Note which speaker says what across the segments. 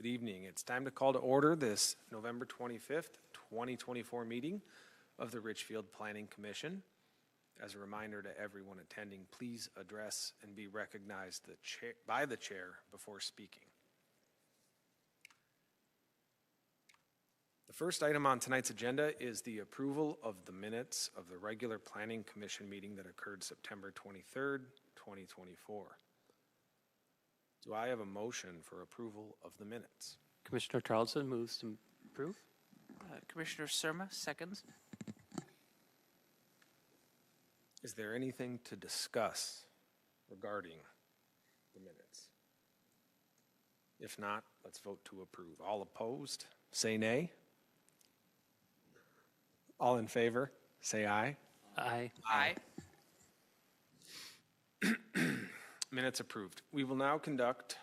Speaker 1: Good evening. It's time to call to order this November 25th, 2024 meeting of the Richfield Planning Commission. As a reminder to everyone attending, please address and be recognized by the chair before speaking. The first item on tonight's agenda is the approval of the minutes of the regular Planning Commission meeting that occurred September 23rd, 2024. Do I have a motion for approval of the minutes?
Speaker 2: Commissioner Charlton moves to approve.
Speaker 3: Commissioner Surma seconds.
Speaker 1: Is there anything to discuss regarding the minutes? If not, let's vote to approve. All opposed, say nay. All in favor, say aye.
Speaker 2: Aye.
Speaker 3: Aye.
Speaker 1: Minutes approved. We will now conduct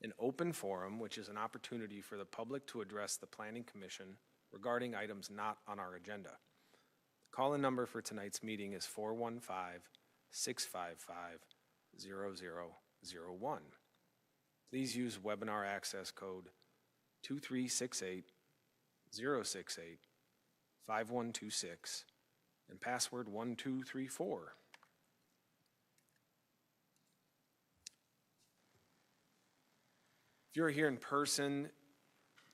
Speaker 1: an open forum, which is an opportunity for the public to address the Planning Commission regarding items not on our agenda. The call-in number for tonight's meeting is 415-655-0001. Please use webinar access code 2368-068-5126 and password 1234. If you're here in person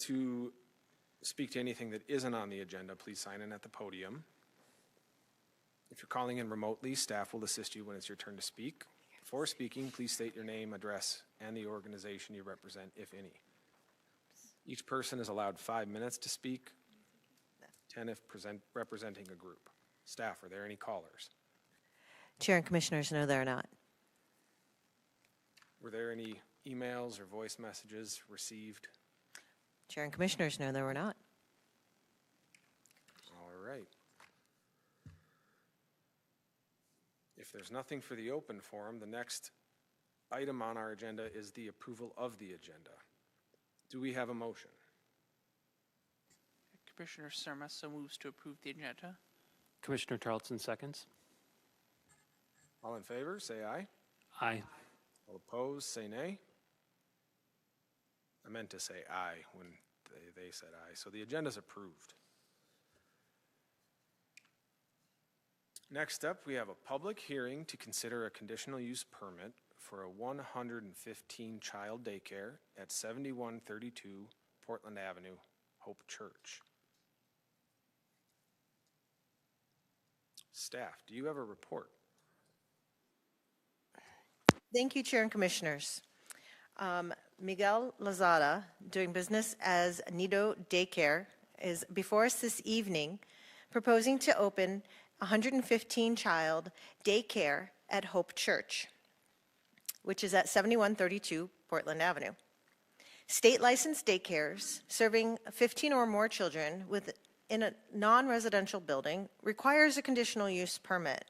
Speaker 1: to speak to anything that isn't on the agenda, please sign in at the podium. If you're calling in remotely, staff will assist you when it's your turn to speak. Before speaking, please state your name, address, and the organization you represent, if any. Each person is allowed 5 minutes to speak, 10 if representing a group. Staff, are there any callers?
Speaker 4: Chair and Commissioners, no, there are not.
Speaker 1: Were there any emails or voice messages received?
Speaker 4: Chair and Commissioners, no, there were not.
Speaker 1: All right. If there's nothing for the open forum, the next item on our agenda is the approval of the agenda. Do we have a motion?
Speaker 3: Commissioner Surma so moves to approve the agenda.
Speaker 2: Commissioner Charlton seconds.
Speaker 1: All in favor, say aye.
Speaker 2: Aye.
Speaker 1: All opposed, say nay. I meant to say aye when they said aye. So the agenda is approved. Next up, we have a public hearing to consider a conditional use permit for a 115-child daycare at 7132 Portland Avenue, Hope Church. Staff, do you have a report?
Speaker 4: Thank you, Chair and Commissioners. Miguel Lazada, doing business as Nido Daycare, is before us this evening proposing to open a 115-child daycare at Hope Church, which is at 7132 Portland Avenue. State licensed daycares serving 15 or more children in a non-residential building requires a conditional use permit.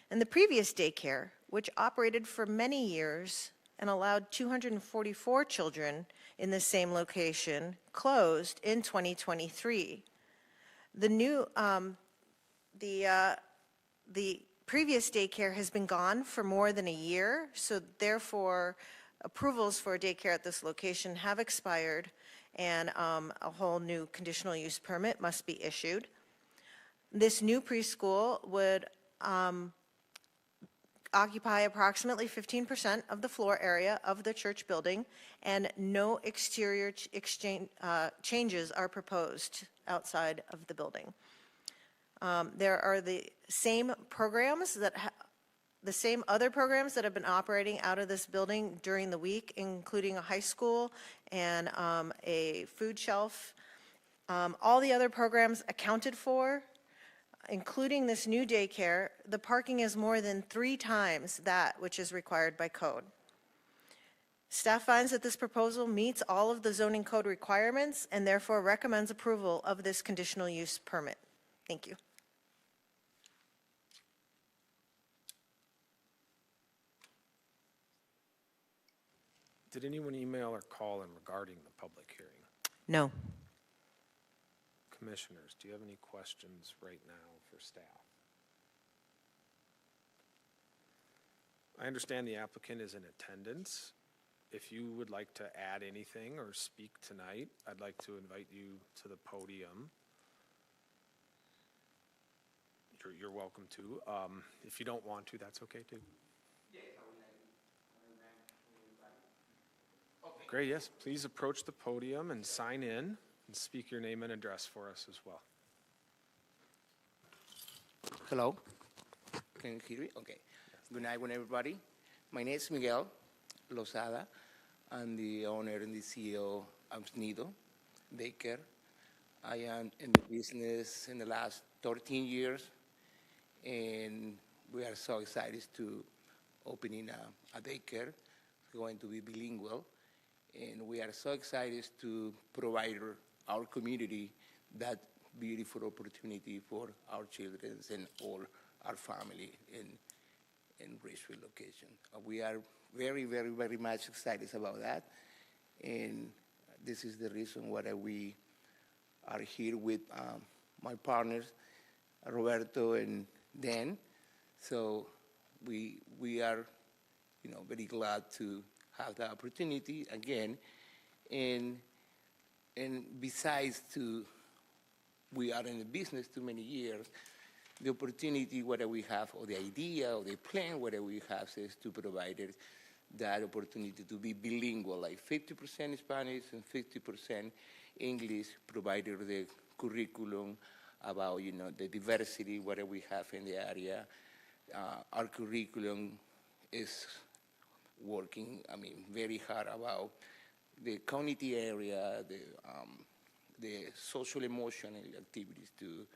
Speaker 4: And the previous daycare, which operated for many years and allowed 244 children in the same location, closed in 2023. The previous daycare has been gone for more than a year, so therefore approvals for a daycare at this location have expired, and a whole new conditional use permit must be issued. This new preschool would occupy approximately 15% of the floor area of the church building, and no exterior changes are proposed outside of the building. There are the same programs the same other programs that have been operating out of this building during the week, including a high school and a food shelf. All the other programs accounted for, including this new daycare. The parking is more than 3 times that which is required by code. Staff finds that this proposal meets all of the zoning code requirements and therefore recommends approval of this conditional use permit. Thank you.
Speaker 1: Did anyone email or call in regarding the public hearing?
Speaker 4: No.
Speaker 1: Commissioners, do you have any questions right now for staff? I understand the applicant is in attendance. if you would like to add anything or speak tonight, I'd like to invite you to the podium. You're welcome to. If you don't want to, that's okay too. Great, yes. Please approach the podium and sign in and speak your name and address for us as well.
Speaker 5: Hello, can you hear me? Okay. Good night, everybody. My name is Miguel Lozada. I'm the owner and the CEO of Nido Daycare. I am in the business in the last 13 years, and we are so excited to opening a daycare. It's going to be bilingual, and we are so excited to provide our community that beautiful opportunity for our children and all our family in Richfield location. We are very, very, very much excited about that, and this is the reason why we are here with my partners, Roberto and Dan. So we are, very glad to have the opportunity again, and besides we are in the business too many years, the opportunity, whether we have, or the idea, or the plan, whether we have is to provide that opportunity to be bilingual, like 50% Spanish and 50% English, provided the curriculum about, the diversity, whatever we have in the area. Our curriculum is working, very hard about the community area, the social emotional activities too.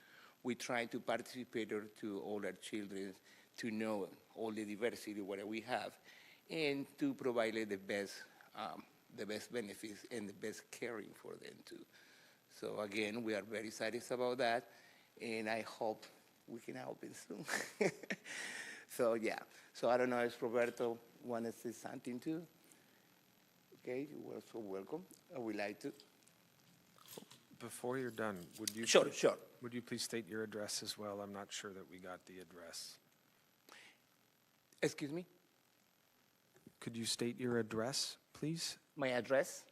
Speaker 5: We try to participate to all our children to know all the diversity what we have, and to provide the best benefits and the best caring for them too. So again, we are very excited about that, and I hope we can open soon. So yeah. So I don't know if Roberto wants to say something too. Okay, you are so welcome. I would like to.
Speaker 1: Before you're done, would you
Speaker 5: Sure,
Speaker 1: please,
Speaker 5: sure.
Speaker 1: Would you please state your address as well? I'm not sure that we got the address.
Speaker 5: Excuse me?
Speaker 1: Could you state your address, please?
Speaker 5: My address?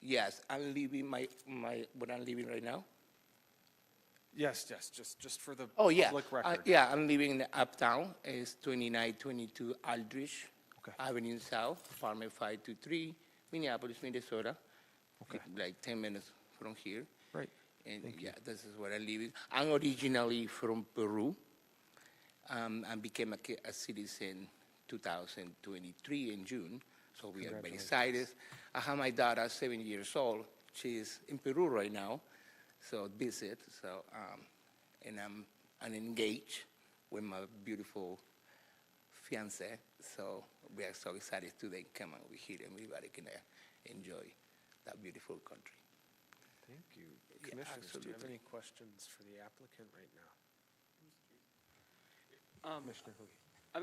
Speaker 5: Yes, I'm living what I'm living right now.
Speaker 1: Yes, just for the
Speaker 5: Oh, yeah.
Speaker 1: public record.
Speaker 5: Yeah, I'm living in uptown. It's 2922 Aldrich
Speaker 1: Okay.
Speaker 5: Avenue South, apartment 523, Minneapolis, Minnesota.
Speaker 1: Okay.
Speaker 5: Like 10 minutes from here.
Speaker 1: Right.
Speaker 5: And
Speaker 1: Thank you.
Speaker 5: yeah, this is where I live. I'm originally from Peru. I became a citizen 2023 in June, so we are very excited. I have my daughter, 7 years old. She is in Peru right now, so visit. So, and I'm engaged with my beautiful fiance. So we are so excited to then come over here and everybody can enjoy that beautiful country.
Speaker 1: Thank you.
Speaker 5: Yeah,
Speaker 1: Commissioners, do you have
Speaker 5: absolutely.
Speaker 1: any questions for the applicant right now? Commissioner Hoogie.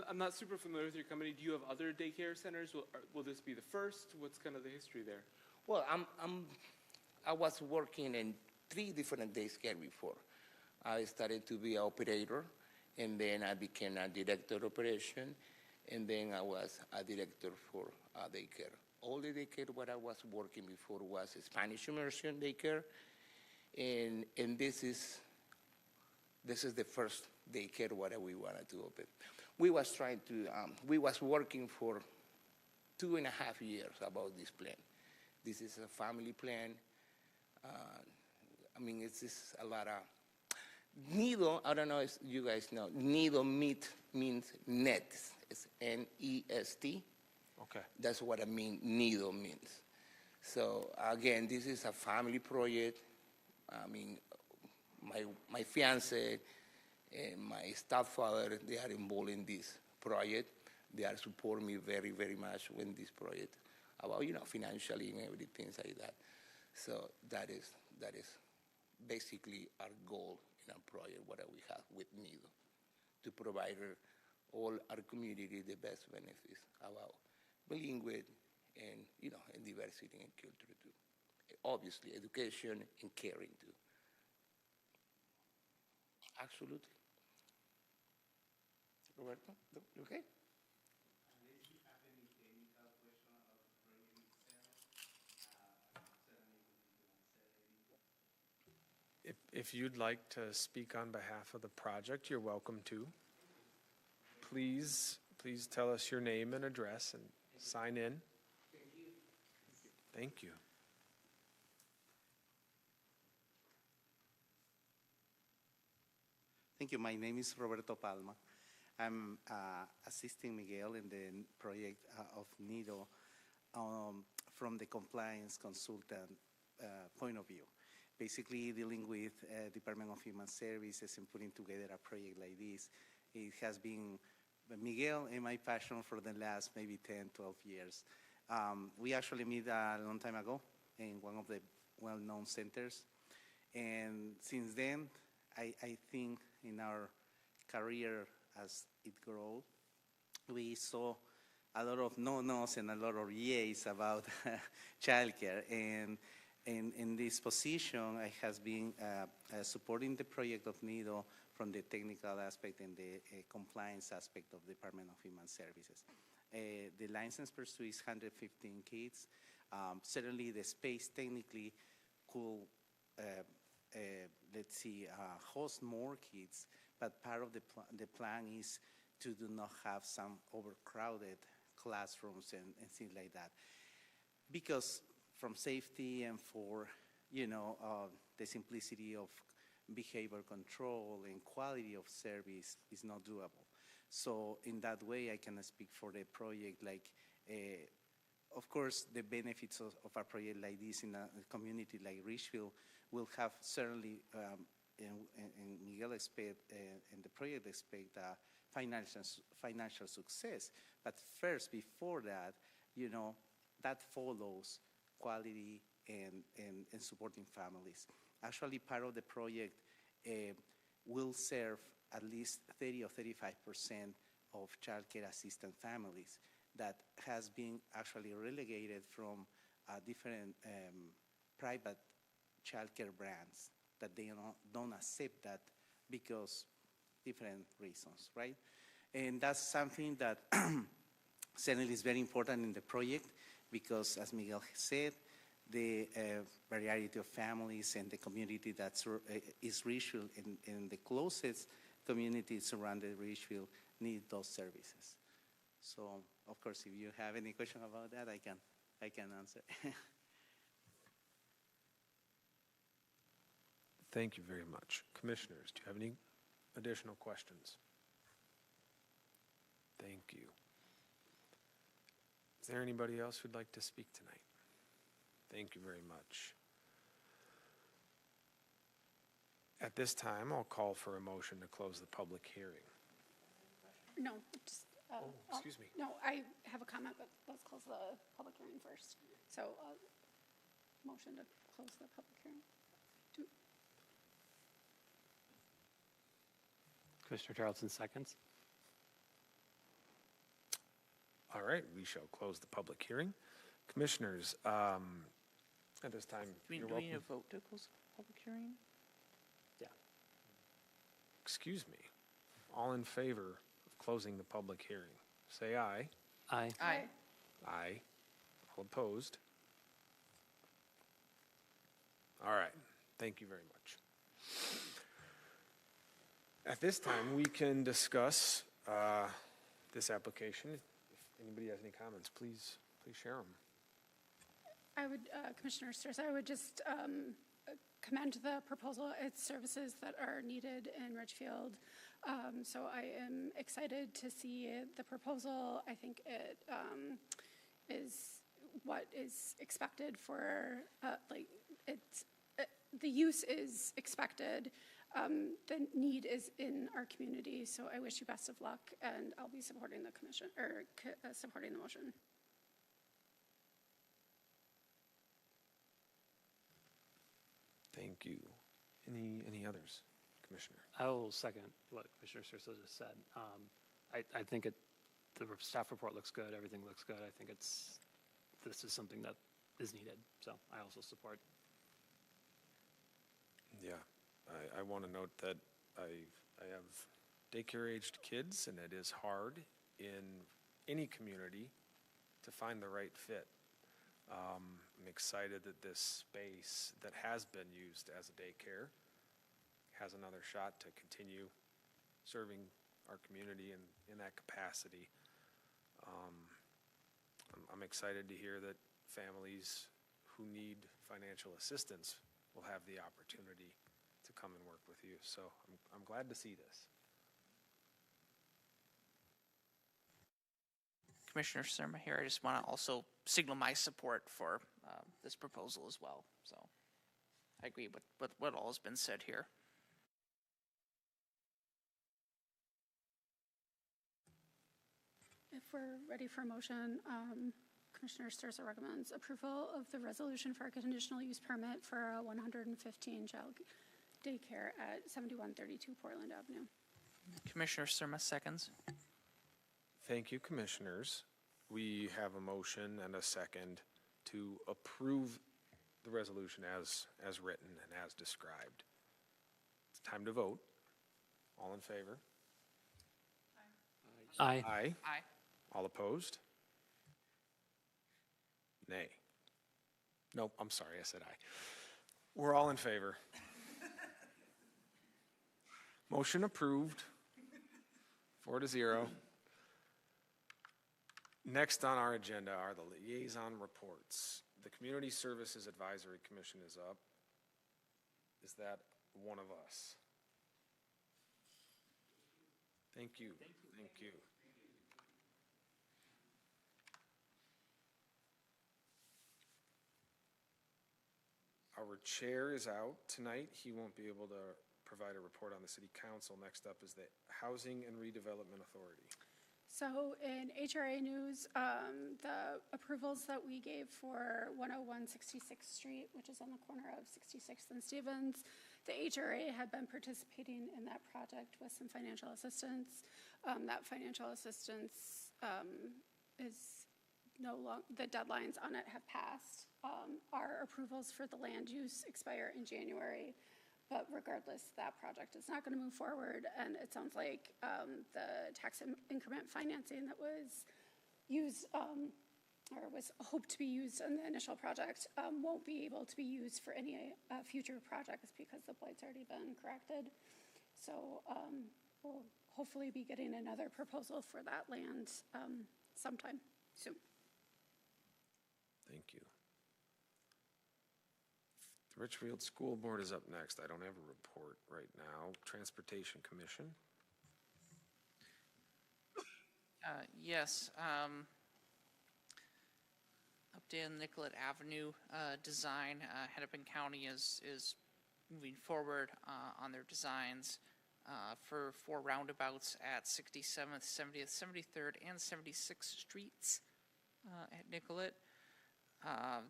Speaker 6: I'm not super familiar with your company. Do you have other daycare centers? Will this be the first? What's kind of the history there?
Speaker 5: Well, I was working in 3 different daycare before. I started to be an operator, and then I became a director of operation, and then I was a director for daycare. All the daycare what I was working before was a Spanish immersion daycare, and this is the first daycare what we wanted to open. We was trying to, we was working for 2.5 years about this plan. This is a family plan. It's just a lot of, Nido, I don't know if you guys know, Nido means nest. It's N-E-S-T.
Speaker 1: Okay.
Speaker 5: That's what Nido means. So again, this is a family project. My fiance and my stepfather, they are involved in this project. They are supporting me very, very much in this project about, financially and everything like that. So that is basically our goal in our project, what we have with Nido, to provide all our community the best benefits about bilingual and, and diversity and culture too. Obviously, education and caring too. Absolutely. Roberto, okay?
Speaker 1: If you'd like to speak on behalf of the project, you're welcome to. Please tell us your name and address and sign in. Thank you.
Speaker 7: Thank you. My name is Roberto Palma. I'm assisting Miguel in the project of NIDO from the compliance consultant point of view. Basically dealing with Department of Human Services and putting together a project like this. It has been Miguel and my passion for the last maybe 10, 12 years. We actually met a long time ago in one of the well-known centers. And since then, I think in our career as it grew, we saw a lot of no-nos and a lot of yays about childcare. And in this position, I have been supporting the project of NIDO from the technical aspect and the compliance aspect of the Department of Human Services. The license pursuit is 115 kids. Certainly the space technically could, host more kids, but part of the plan is to do not have some overcrowded classrooms and things like that. Because from safety and for, the simplicity of behavior control and quality of service is not doable. So in that way, I can speak for the project, of course, the benefits of a project like this in a community like Richfield will have certainly, and Miguel expect, and the project expect financial success. But first, before that, that follows quality and supporting families. Actually, part of the project will serve at least 30 or 35% of childcare assistant families that has been actually relegated from different private childcare brands that they don't accept that because different reasons, right? And that's something that certainly is very important in the project because, as Miguel said, the variety of families and the community that is Richfield and the closest community surrounding Richfield need those services. So, of course, if you have any question about that, I can answer.
Speaker 1: Thank you very much. Commissioners, do you have any additional questions? Thank you. Is there anybody else who'd like to speak tonight? Thank you very much. At this time, I'll call for a motion to close the public hearing.
Speaker 8: No, just.
Speaker 1: Excuse me.
Speaker 8: No, I have a comment, but let's close the public hearing first. So, motion to close the public hearing.
Speaker 2: Commissioner Tarleton seconds.
Speaker 1: All right, we shall close the public hearing. Commissioners, at this time,
Speaker 3: Do
Speaker 1: you're
Speaker 3: we need a
Speaker 1: welcome.
Speaker 3: vote to close the public hearing?
Speaker 2: Yeah.
Speaker 1: Excuse me. All in favor of closing the public hearing, say aye.
Speaker 2: Aye.
Speaker 3: Aye.
Speaker 1: Aye. All opposed? All right, thank you very much. At this time, we can discuss this application. If anybody has any comments, please share them.
Speaker 8: I would, Commissioner Sturz, I would just commend the proposal. It's services that are needed in Richfield. So I am excited to see the proposal. I think it is what is expected for, the use is expected. The need is in our community, so I wish you best of luck, and I'll be supporting the commission, or supporting the motion.
Speaker 1: Thank you. Any others, Commissioner?
Speaker 2: I will second what Commissioner Sturzo just said. I think the staff report looks good. Everything looks good. I think this is something that is needed. So I also support.
Speaker 1: Yeah, I want to note that I have daycare-aged kids, and it is hard in any community to find the right fit. I'm excited that this space that has been used as a daycare has another shot to continue serving our community in that capacity. I'm excited to hear that families who need financial assistance will have the opportunity to come and work with you. So I'm glad to see this.
Speaker 3: Commissioner Surma here. I just want to also signal my support for this proposal as well. So I agree with what all has been said here.
Speaker 8: If we're ready for a motion, Commissioner Sturza recommends approval of the resolution for a conditional use permit for a 115-child daycare at 7132 Portland Avenue.
Speaker 3: Commissioner Surma seconds.
Speaker 1: Thank you, commissioners. We have a motion and a second to approve the resolution as written and as described. It's time to vote. All in favor?
Speaker 2: Aye.
Speaker 1: Aye.
Speaker 3: Aye.
Speaker 1: All opposed? Nay. Nope, I'm sorry, I said aye. We're all in favor. Motion approved, 4-0. Next on our agenda are the liaison reports. The Community Services Advisory Commission is up. Is that one of us? Thank you. Thank you. Our chair is out tonight. He won't be able to provide a report on the city council. Next up is the Housing and Redevelopment Authority.
Speaker 8: So in HRA news, the approvals that we gave for 101 66th Street, which is on the corner of 66th and Stevens, the HRA had been participating in that project with some financial assistance. That financial assistance is no longer, the deadlines on it have passed. Our approvals for the land use expire in January. But regardless, that project is not going to move forward, and it sounds like the tax increment financing that was used or was hoped to be used in the initial project won't be able to be used for any future projects because the blight's already been corrected. So we'll hopefully be getting another proposal for that land sometime soon.
Speaker 1: Thank you. The Richfield School Board is up next. I don't have a report right now. Transportation Commission.
Speaker 3: Yes. Update on Nicollet Avenue design. Hennepin County is moving forward on their designs for 4 roundabouts at 67th, 70th, 73rd, and 76th Streets at Nicollet.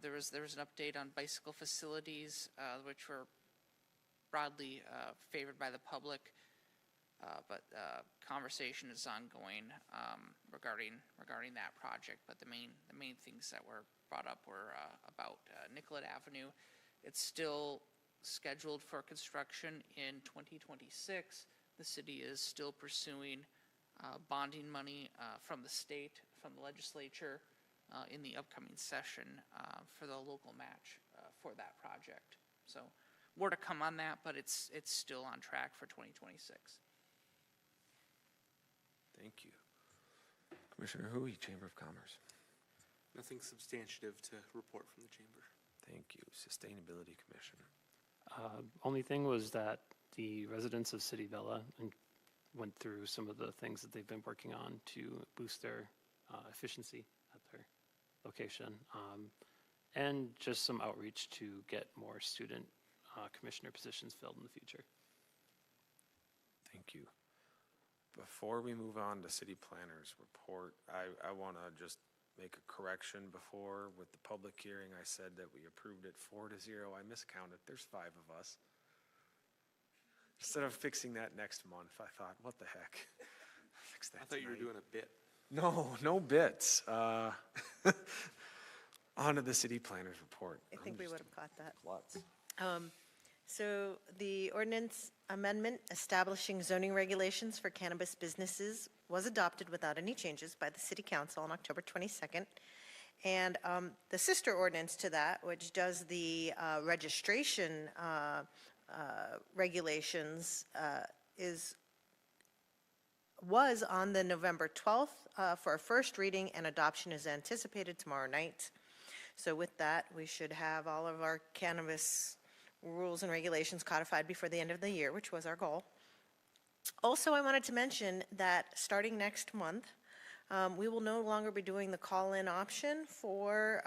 Speaker 3: There was an update on bicycle facilities, which were broadly favored by the public, but conversation is ongoing regarding that project. But the main things that were brought up were about Nicollet Avenue. It's still scheduled for construction in 2026. The city is still pursuing bonding money from the state, from the legislature, in the upcoming session for the local match for that project. So more to come on that, but it's still on track for 2026.
Speaker 1: Thank you. Commissioner Hui, Chamber of Commerce.
Speaker 6: Nothing substantive to report from the chamber.
Speaker 1: Thank you. Sustainability Commission.
Speaker 2: Only thing was that the residents of City Villa went through some of the things that they've been working on to boost their efficiency at their location, and just some outreach to get more student commissioner positions filled in the future.
Speaker 1: Thank you. Before we move on to city planners report, I want to just make a correction. Before with the public hearing, I said that we approved it 4-0. I miscounted. There's 5 of us. Instead of fixing that next month, I thought, what the heck? Fix that
Speaker 6: I thought you were
Speaker 1: tonight.
Speaker 6: doing a bit.
Speaker 1: No bits. On to the city planners report.
Speaker 4: I think we would have caught that.
Speaker 1: Lots.
Speaker 4: So the ordinance amendment establishing zoning regulations for cannabis businesses was adopted without any changes by the city council on October 22nd. And the sister ordinance to that, which does the registration regulations was on the November 12th for a first reading, and adoption is anticipated tomorrow night. So with that, we should have all of our cannabis rules and regulations codified before the end of the year, which was our goal. Also, I wanted to mention that starting next month, we will no longer be doing the call-in option for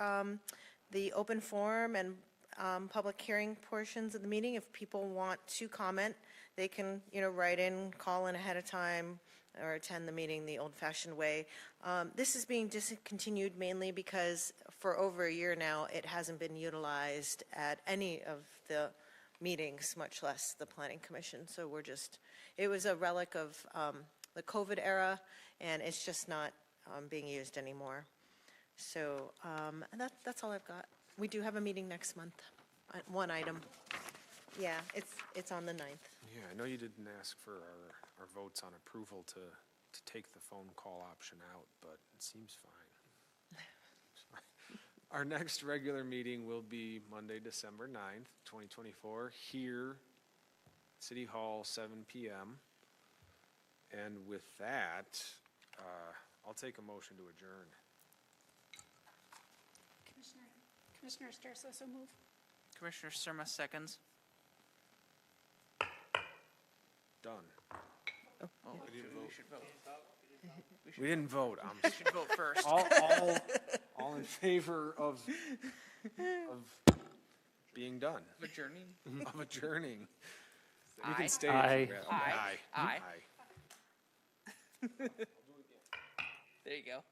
Speaker 4: the open forum and public hearing portions of the meeting. If people want to comment, they can, write in, call in ahead of time, or attend the meeting the old-fashioned way. This is being discontinued mainly because for over a year now, it hasn't been utilized at any of the meetings, much less the Planning Commission. So it was a relic of the COVID era, and it's just not being used anymore. So that's all I've got. We do have a meeting next month, one item. Yeah, it's on the 9th.
Speaker 1: Yeah, I know you didn't ask for our votes on approval to take the phone call option out, but it seems fine. Our next regular meeting will be Monday, December 9th, 2024, here, City Hall, 7 p.m. And with that, I'll take a motion to adjourn.
Speaker 8: Commissioner Stursa, so move.
Speaker 3: Commissioner Surma seconds.
Speaker 1: Done.
Speaker 3: Oh, we should vote.
Speaker 1: We didn't vote.
Speaker 3: We should vote first.
Speaker 1: All in favor of being done,
Speaker 3: Adjourning?
Speaker 1: of adjourning. You
Speaker 3: Aye.
Speaker 1: can stay.
Speaker 2: Aye.
Speaker 1: Aye.
Speaker 3: Aye. There you go.